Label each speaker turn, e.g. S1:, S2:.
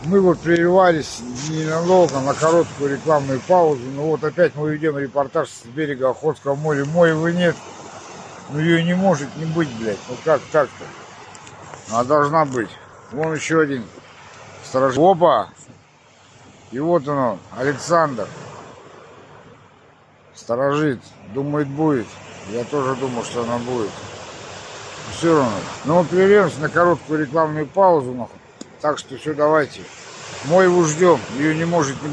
S1: Мы вот прерывались ненадолго на короткую рекламную паузу. Ну вот опять мы ведем репортаж с берега Охотского моря. Моего нет. Ну ее не может не быть, блядь. Ну как так-то? Она должна быть. Вон еще один сторож. Опа! И вот он, Александр. Сторожит. Думает, будет. Я тоже думал, что она будет. Все равно. Но мы прервемся на короткую рекламную паузу, нахуй. Так что все, давайте. Моеву ждем. Ее не может не быть.